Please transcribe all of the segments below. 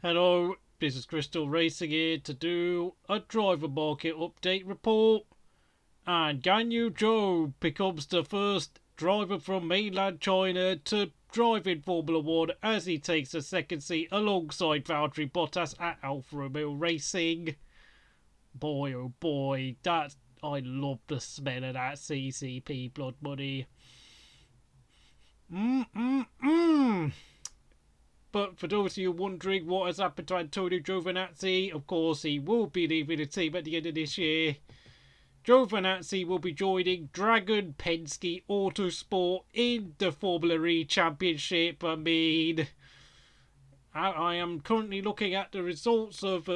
Hello, this is Crystal Racing here to do a driver market update report. And Guanyu Zhou becomes the first driver from mainland China to drive in Formula 1 as he takes the second seat alongside Valtteri Bottas at Alfa Romeo Racing. Boy oh boy, I love the smell of that CCP blood money. Mmm. But for those of you wondering what has happened to Antonio Giovinazzi, of course he will be leaving the team at the end of this year. Giovinazzi will be joining Dragon-Penske Autosport in the Formula E Championship. I am currently looking at the results of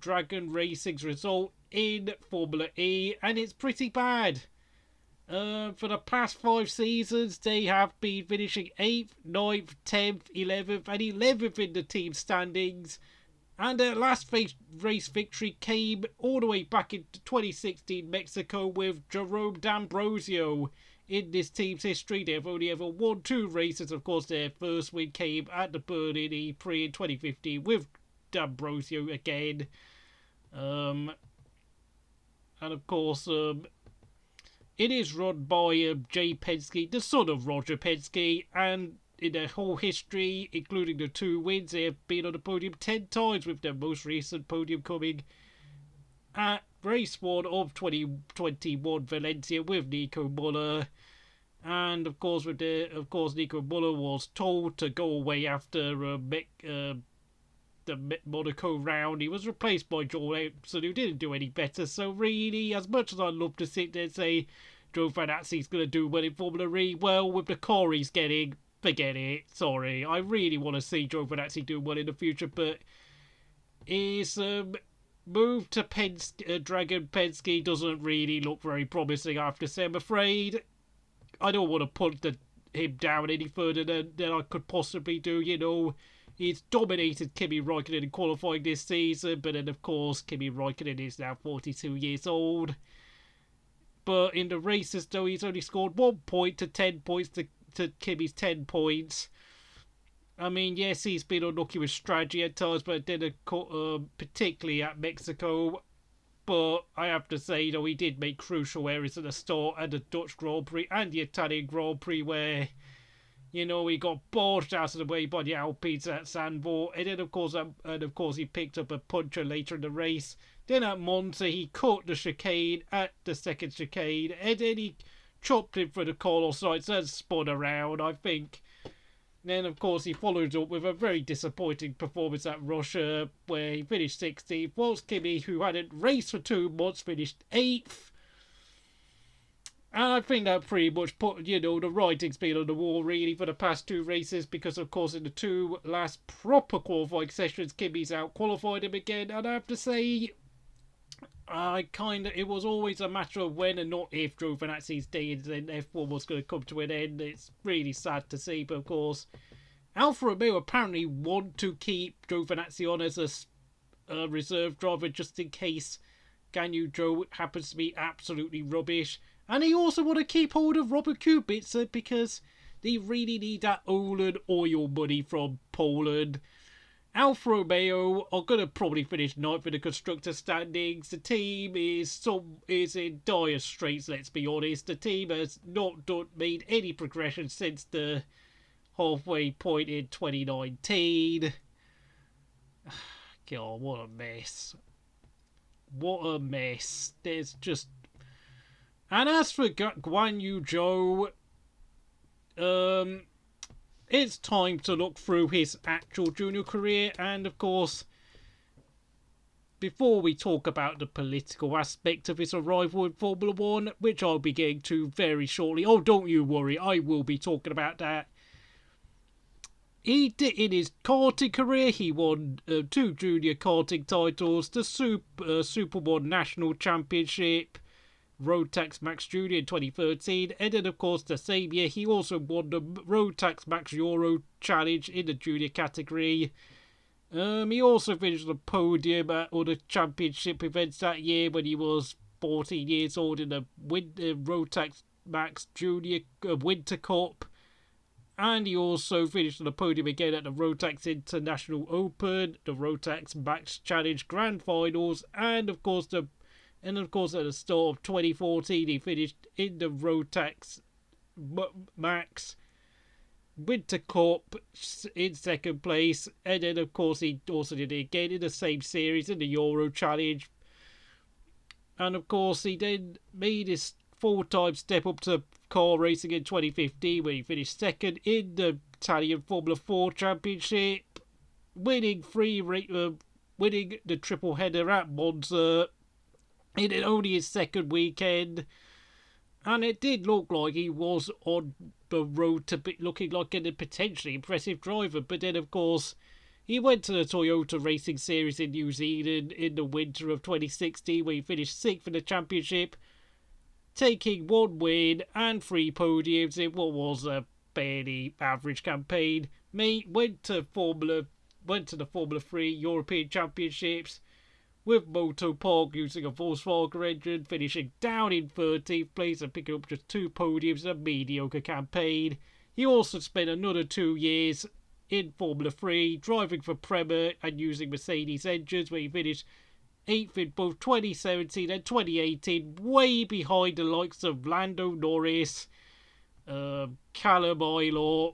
Dragon Racing's result in Formula E, and it's pretty bad. For the past 5 seasons, they have been finishing 8th, 9th, 10th, 11th, and 11th in the team standings. And their last race victory came all the way back in 2016 Mexico with Jerome D'Ambrosio. In this team's history, they've only ever won 2 races. Of course, their first win came at the Berlin E-Prix in 2015 with D'Ambrosio again. And of course, it is run by Jay Penske, the son of Roger Penske, and in their whole history, including the 2 wins, they have been on the podium 10 times, with their most recent podium coming at race 1 of 2021 Valencia with Nico Muller. And of course, Nico Muller was told to go away after the Monaco round. He was replaced by Joel Epson, who didn't do any better. So really, as much as I'd love to sit there and say Giovanazzi's going to do well in Formula E, well, with the car he's getting, forget it. Sorry, I really want to see Giovinazzi do well in the future, but his move to Dragon-Penske doesn't really look very promising, I have to say. I'm afraid I don't want to put him down any further than I could possibly do. You know, he's dominated Kimi Raikkonen in qualifying this season, but then of course Kimi Raikkonen is now 42 years old. But in the races, though, he's only scored 1 point to 10 points to Kimi's 10 points. I mean, yes, he's been unlucky with strategy at times, but then particularly at Mexico. But I have to say, you know, he did make crucial errors at the start at the Dutch Grand Prix and the Italian Grand Prix, where, you know, he got barged out of the way by the Alpines at Zandvoort, and then of course he picked up a puncher later in the race. Then at Monza he caught the chicane at the second chicane, and then he chopped him for the Carlos Sainz and spun around, I think. Then of course he followed up with a very disappointing performance at Russia, where he finished 16th, whilst Kimi, who hadn't raced for 2 months, finished 8th. And I think that pretty much put, you know, the writing's been on the wall really for the past 2 races, because of course in the 2 last proper qualifying sessions, Kimi's out-qualified him again, and I have to say, it was always a matter of when and not if Giovinazzi's day in F1 was going to come to an end. It's really sad to see, but of course, Alfa Romeo apparently want to keep Giovinazzi on as a reserve driver just in case Guanyu Zhou happens to be absolutely rubbish. And they also want to keep hold of Robert Kubica because they really need that Olin oil money from Poland. Alfa Romeo are going to probably finish 9th in the constructor standings. The team is in dire straits, let's be honest. The team has not made any progression since the halfway point in 2019. God, what a mess. What a mess. There's just... And as for Guanyu Zhou, it's time to look through his actual junior career, and of course, before we talk about the political aspect of his arrival in Formula 1, which I'll be getting to very shortly. Oh, don't you worry, I will be talking about that. He did, in his karting career, he won 2 junior karting titles, the Super 1 National Championship, Rotax Max Junior in 2013, and then of course the same year he also won the Rotax Max Euro Challenge in the junior category. He also finished the podium at other championship events that year when he was 14 years old in the Rotax Max Junior Winter Cup. And he also finished on the podium again at the Rotax International Open, the Rotax Max Challenge Grand Finals, and of course at the start of 2014 he finished in the Rotax Max Winter Cup in second place, and then of course he also did it again in the same series in the Euro Challenge. And of course he then made his full-time step up to car racing in 2015, where he finished second in the Italian Formula 4 Championship, winning the triple header at Monza in only his second weekend. And it did look like he was on the road to looking like a potentially impressive driver. But then, of course, he went to the Toyota Racing Series in New Zealand in the winter of 2016, where he finished 6th in the championship, taking 1 win and 3 podiums in what was a fairly average campaign. Went to the Formula 3 European Championships with Moto Park using a Volkswagen engine, finishing down in 13th place and picking up just 2 podiums in a mediocre campaign. He also spent another 2 years in Formula 3, driving for Prema and using Mercedes engines, where he finished 8th in both 2017 and 2018, way behind the likes of Lando Norris, Callum Aylor,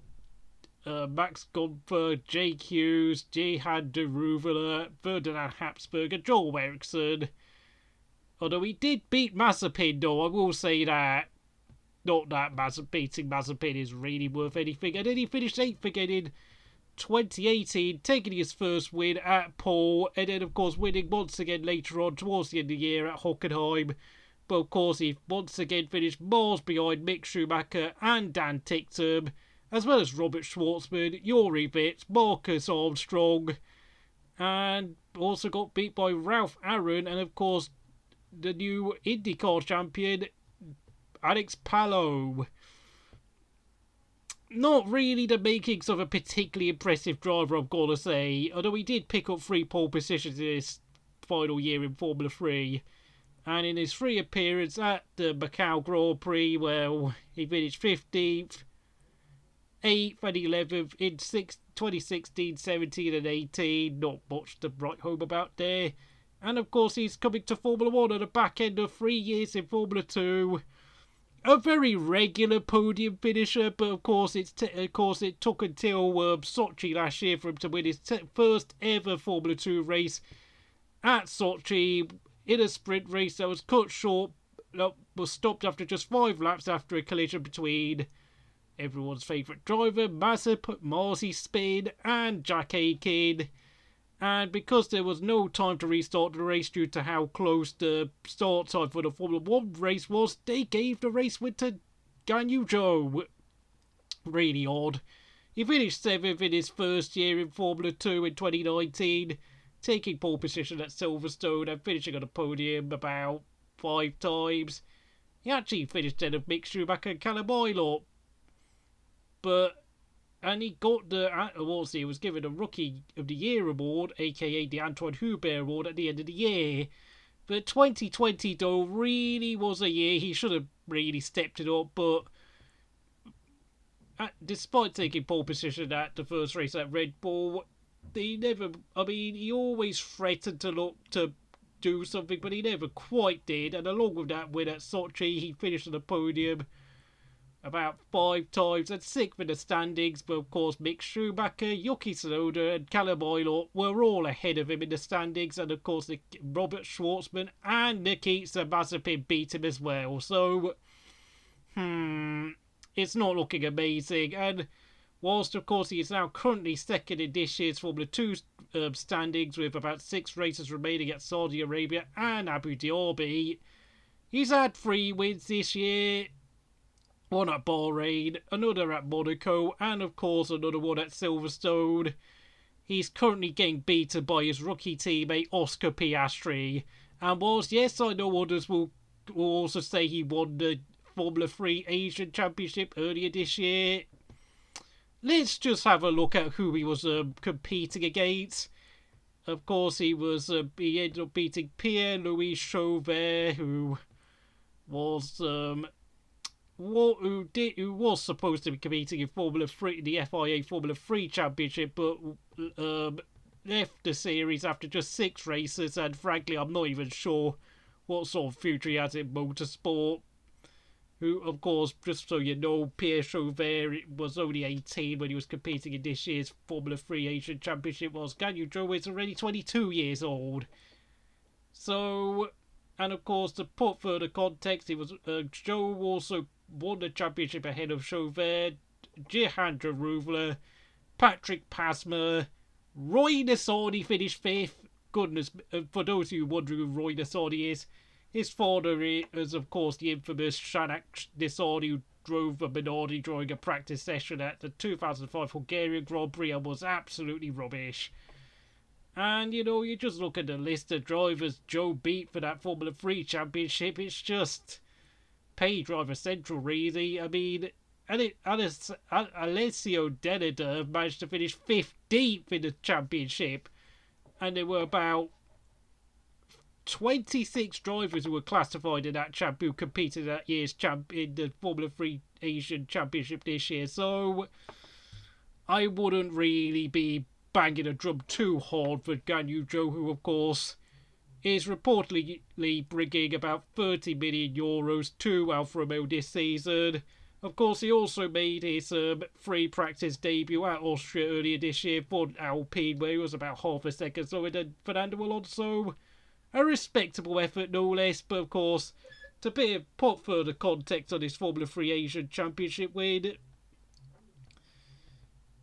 Max Gunther, Jake Hughes, Jehan de Ruvela, Ferdinand Habsburg, and Joel Eriksson. Although he did beat Mazepin, though, I will say that. Not that beating Mazepin is really worth anything. And then he finished 8th again in 2018, taking his first win at Pole, and then of course winning once again later on towards the end of the year at Hockenheim. But of course he once again finished miles behind Mick Schumacher and Dan Ticktum, as well as Robert Schwartzman, Yuri Vitz, Marcus Armstrong, and also got beat by Ralph Aaron and of course the new IndyCar champion Alex Palou. Not really the makings of a particularly impressive driver, I've got to say, although he did pick up 3 pole positions in his final year in Formula 3. And in his 3 appearances at the Macau Grand Prix, well, he finished 15th, 8th and 11th in 2016, 17 and 18. Not much to write home about there. And of course he's coming to Formula 1 at the back end of 3 years in Formula 2. A very regular podium finisher, but of course it took until Sochi last year for him to win his first ever Formula 2 race at Sochi in a sprint race that was cut short, was stopped after just 5 laps after a collision between everyone's favourite driver, Marzi Spin, and Jack Aitken. And because there was no time to restart the race due to how close the start time for the Formula 1 race was, they gave the race win to Guanyu Zhou. Really odd. He finished 7th in his first year in Formula 2 in 2019, taking pole position at Silverstone and finishing on the podium about 5 times. He actually finished ahead of Mick Schumacher and Callum Aylor. And he got the awards. He was given a Rookie of the Year award, aka the Antoine Hubert Award, at the end of the year. But 2020, though, really was a year he should have really stepped it up. But despite taking pole position at the first race at Red Bull, he always threatened to do something, but he never quite did. And along with that win at Sochi, he finished on the podium about 5 times and 6th in the standings, but of course Mick Schumacher, Yuki Tsunoda and Callum Aylor were all ahead of him in the standings, and of course Robert Schwartzman and Nikita Mazepin beat him as well. So, it's not looking amazing. And whilst of course he is now currently second in this year's Formula 2 standings with about 6 races remaining at Saudi Arabia and Abu Dhabi, he's had 3 wins this year. One at Bahrain, another at Monaco, and of course another one at Silverstone. He's currently getting beaten by his rookie teammate Oscar Piastri. And whilst, yes, I know others will also say he won the Formula 3 Asian Championship earlier this year, let's just have a look at who he was competing against. Of course, he ended up beating Pierre-Louis Chauvet, who was who was supposed to be competing in Formula 3, the FIA Formula 3 Championship, but left the series after just 6 races, and frankly, I'm not even sure what sort of future he has in motorsport. Who, of course, just so you know, Pierre Chauvet was only 18 when he was competing in this year's Formula 3 Asian Championship, whilst Guanyu Zhou is already 22 years old. So, and of course, to put further context, it was Zhou also won the championship ahead of Chauvet, Jehandra Ruvler, Patrick Pasma, Roy Nasani finished 5th. Goodness, for those of you wondering who Roy Nasani is, his father is, of course, the infamous Shanak Nasani, who drove a Minardi during a practice session at the 2005 Hungarian Grand Prix and was absolutely rubbish. And, you know, you just look at the list of drivers Zhou beat for that Formula 3 Championship, it's just pay driver central, really. I mean, Alessio Deneder managed to finish 15th in the championship, and there were about 26 drivers who were classified in that who competed in that year's in the Formula 3 Asian Championship this year. So I wouldn't really be banging a drum too hard for Guanyu Zhou, who of course is reportedly bringing about €30 million to Alfa Romeo this season. Of course, he also made his free practice debut at Austria earlier this year for Alpine, where he was about half a second slower than Fernando Alonso. A respectable effort, no less, but of course, to put further context on his Formula 3 Asian Championship win,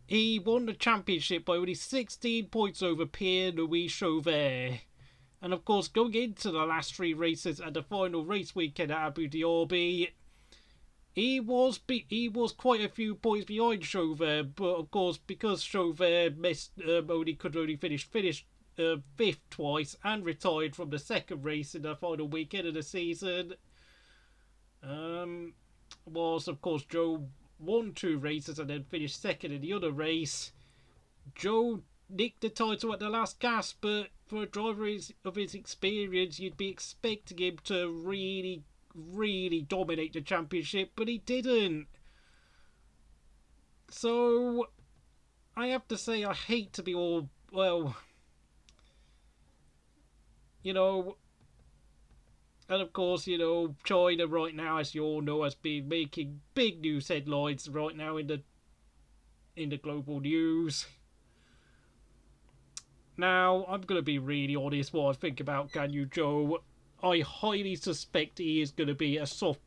he won the championship by only 16 points over Pierre-Louis Chauvet. And of course, going into the last 3 races and the final race weekend at Abu Dhabi, he was quite a few points behind Chauvet, but of course, because Chauvet could only finish 5th twice and retired from the second race in the final weekend of the season, was of course Zhou won 2 races and then finished second in the other race. Zhou nicked the title at the last gasp, but for a driver of his experience, you'd be expecting him to really dominate the championship, but he didn't. So I have to say, I hate to be all, well, you know, and of course, you know, China right now, as you all know, has been making big news headlines right now in the global news. Now, I'm going to be really honest what I think about Guanyu Zhou. I highly suspect he is going to be a soft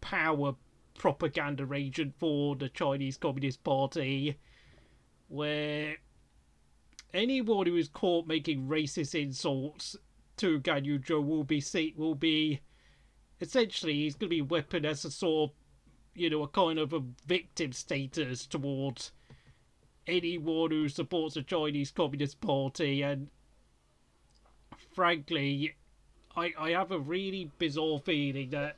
power propaganda agent for the Chinese Communist Party, where anyone who is caught making racist insults to Guanyu Zhou will be essentially, he's going to be weaponed as a sort of, you know, a kind of a victim status towards anyone who supports the Chinese Communist Party. And frankly, I have a really bizarre feeling that,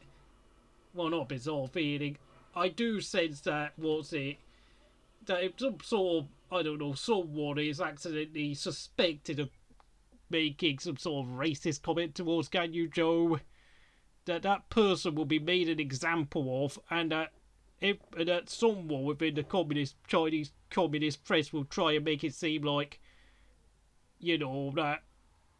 well, not bizarre feeling, I do sense that, that if some sort of, I don't know, someone is accidentally suspected of making some sort of racist comment towards Guanyu Zhou, that person will be made an example of, and that someone within the Chinese communist press will try and make it seem like, you know, that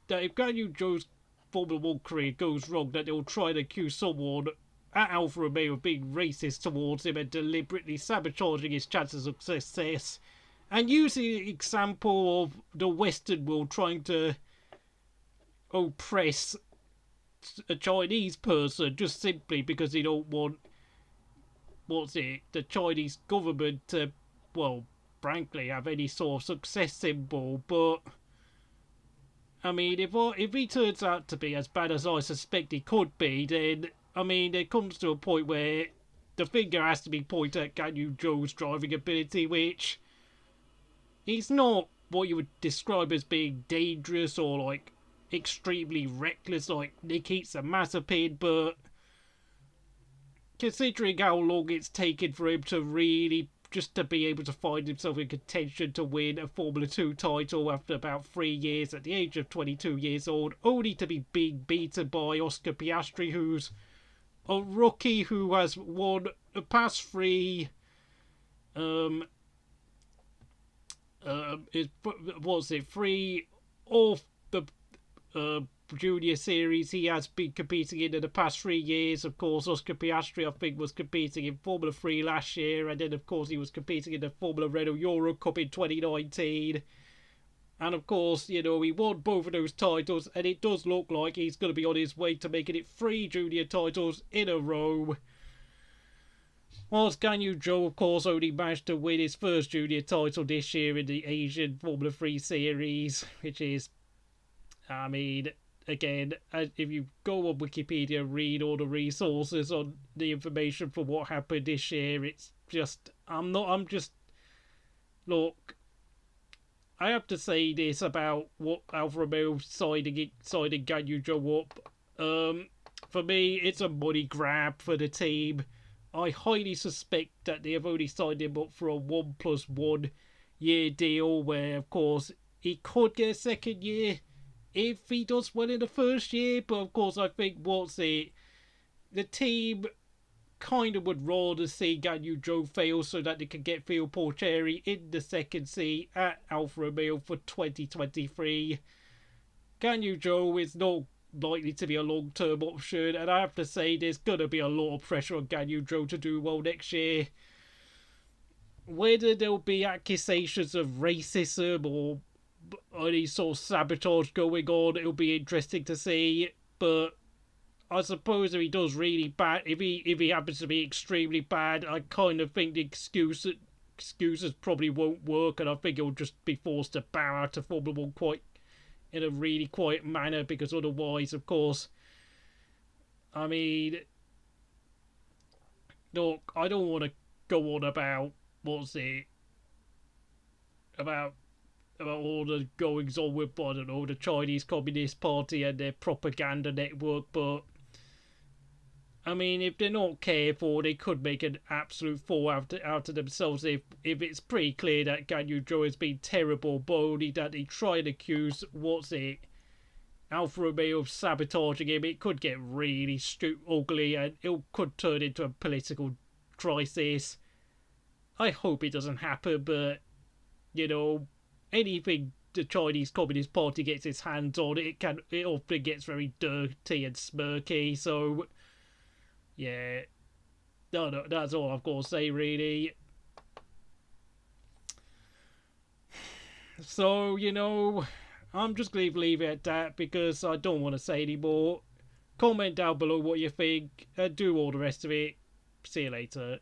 if Guanyu Zhou's Formula 1 career goes wrong, that they'll try and accuse someone at Alfa Romeo of being racist towards him and deliberately sabotaging his chances of success, and using the example of the Western world trying to oppress a Chinese person just simply because they don't want the Chinese government to, well, frankly, have any sort of success symbol. But I mean, if he turns out to be as bad as I suspect he could be, then I mean, it comes to a point where the finger has to be pointed at Guanyu Zhou's driving ability, which he's not what you would describe as being dangerous or like extremely reckless like Nikita Mazepin, but considering how long it's taken for him to really just to be able to find himself in contention to win a Formula 2 title after about 3 years at the age of 22 years old, only to be being beaten by Oscar Piastri, who's a rookie who has won the past three is what's it, three of the uh, junior series he has been competing in the past 3 years. Of course, Oscar Piastri, I think, was competing in Formula 3 last year, and then, of course, he was competing in the Formula Renault Euro Cup in 2019. And, of course, you know, he won both of those titles, and it does look like he's going to be on his way to making it 3 junior titles in a row. Whilst Guanyu Zhou, of course, only managed to win his first junior title this year in the Asian Formula 3 series, which is, I mean, again, if you go on Wikipedia and read all the resources on the information for what happened this year, it's just, look, I have to say this about what Alfa Romeo signing Guanyu Zhou up. For me, it's a money grab for the team. I highly suspect that they have only signed him up for a 1+1 year deal, where, of course, he could get a second year if he does well in the first year. But, of course, I think the team kind of would rather see Guanyu Zhou fail so that they can get Phil Porcheri in the second seat at Alfa Romeo for 2023. Guanyu Zhou is not likely to be a long-term option, and I have to say there's going to be a lot of pressure on Guanyu Zhou to do well next year. Whether there'll be accusations of racism or any sort of sabotage going on, it'll be interesting to see. But I suppose if he does really bad, if he happens to be extremely bad, I kind of think the excuses probably won't work, and I think he'll just be forced to bow out to Formula 1 quite in a really quiet manner, because otherwise, of course, I mean, look, I don't want to go on about about all the goings on with, I don't know, the Chinese Communist Party and their propaganda network, but I mean, if they're not careful, they could make an absolute fool out of themselves if it's pretty clear that Guanyu Zhou has been terrible, but only that they try and accuse, Alfa Romeo of sabotaging him. It could get really ugly, and it could turn into a political crisis. I hope it doesn't happen, but, you know, anything the Chinese Communist Party gets its hands on, it often gets very dirty and smirky, so yeah, no, that's all I've got to say, really. So, you know, I'm just going to leave it at that because I don't want to say any more. Comment down below what you think and do all the rest of it. See you later.